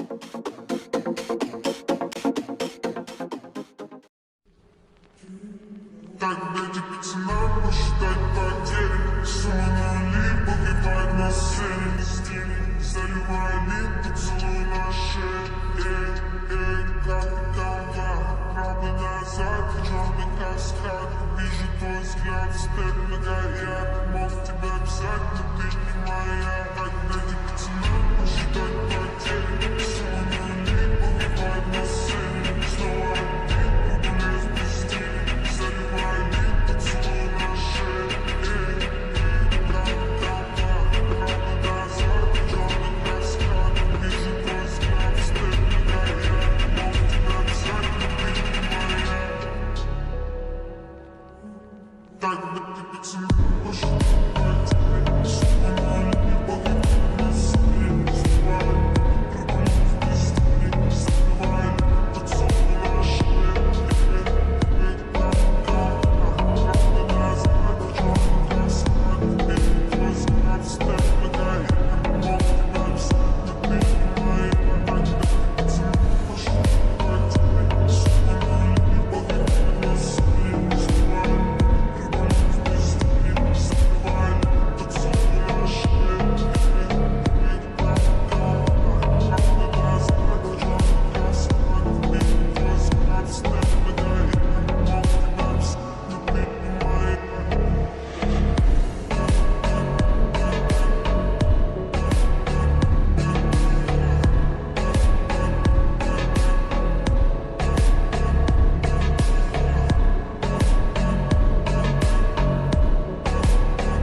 Так дайте пацанам посчитать потери. Сумма нули погибает на сцене. Заливай лин, поцелуй на шее. Как ты там, да? Правда назад, черный каскад. Вижу твой взгляд, степ многояд. Мог тебя писать, но ты не моя. Так дайте пацанам посчитать потери. Сумма нули погибает на сцене. Снова один, пробулез без тени. Заливай лин, поцелуй на шее. Как ты там, да? Правда назад, черный каскад. Вижу твой взгляд, степ многояд. Мог тебя писать, но ты не моя. Так дайте пацанам посчитать потери. Сумма нули погибает на сцене. Снова один, пробулез без тени. Заливай лин, поцелуй на шее. Как ты там, да? Правда назад, черный каскад. Вижу твой взгляд, степ многояд. Мог тебя писать, но ты не моя. Так дайте пацанам посчитать потери. Сумма нули погибает на сцене. Снова один, пробулез без тени. Заливай лин, поцелуй на шее. Как ты там, да? Правда назад, черный каскад. Вижу твой взгляд, степ многояд. Мог тебя писать, но ты не моя.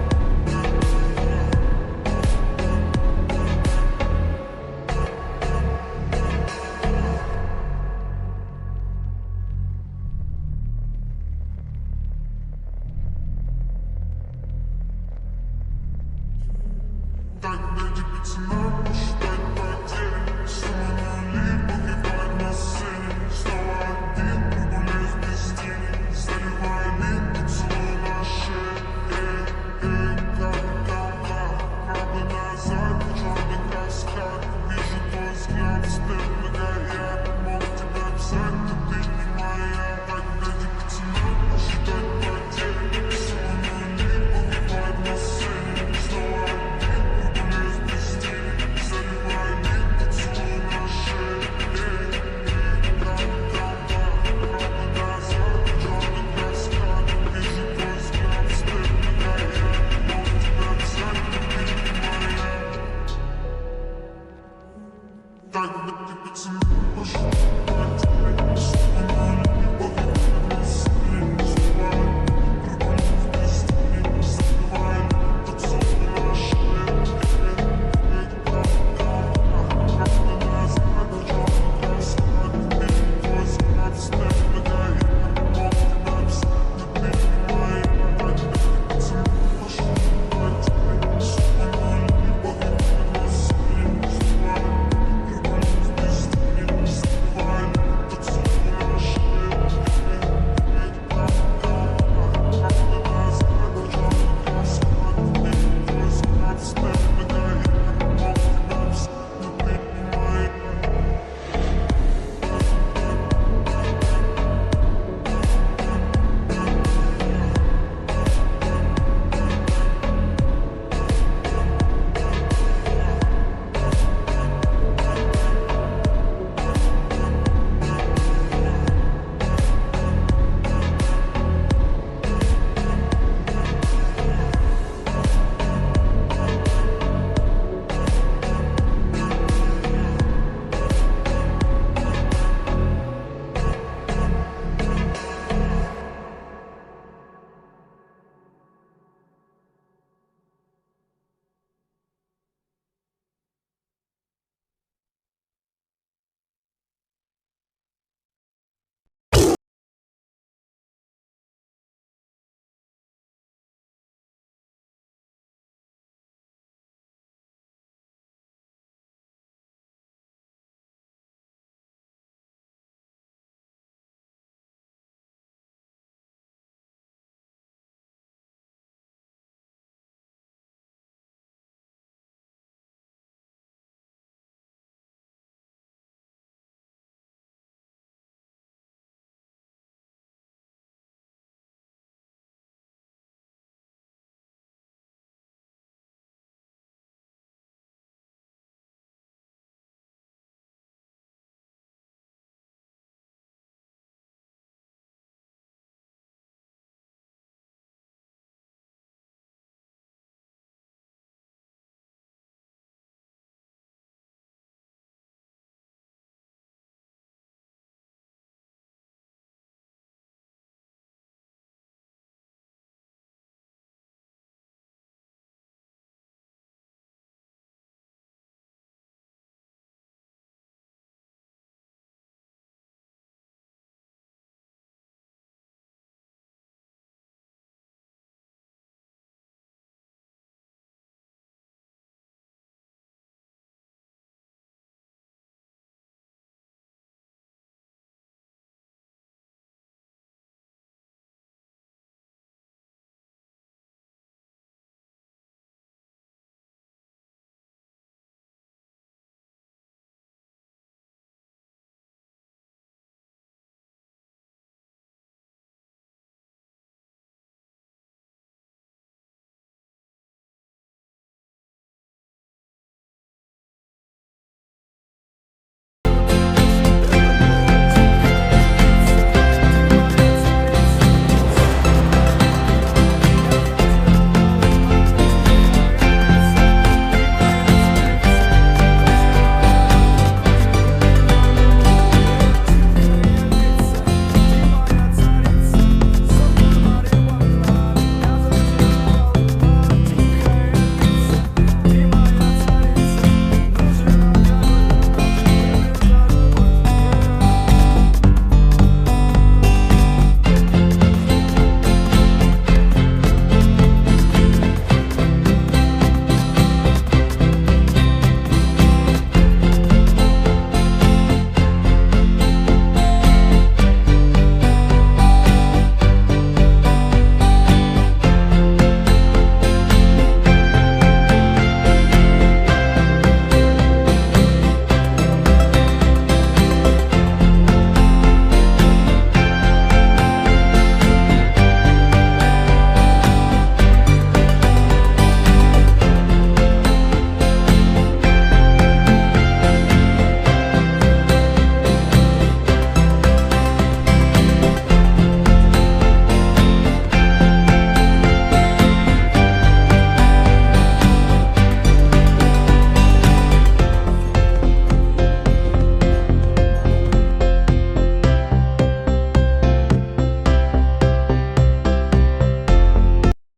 Так дайте пацанам посчитать потери. Сумма нули погибает на сцене. Снова один, пробулез без тени. Заливай лин, поцелуй на шее. Как ты там, да? Правда назад, черный каскад. Вижу твой взгляд, степ многояд. Мог тебя писать, но ты не моя. Так дайте пацанам посчитать потери. Сумма нули погибает на сцене. Снова один, пробулез без тени. Заливай лин, поцелуй на шее. Как ты там, да? Правда назад, черный каскад. Вижу твой взгляд, степ многояд. Мог тебя писать, но ты не моя. Так дайте пацанам посчитать потери. Сумма нули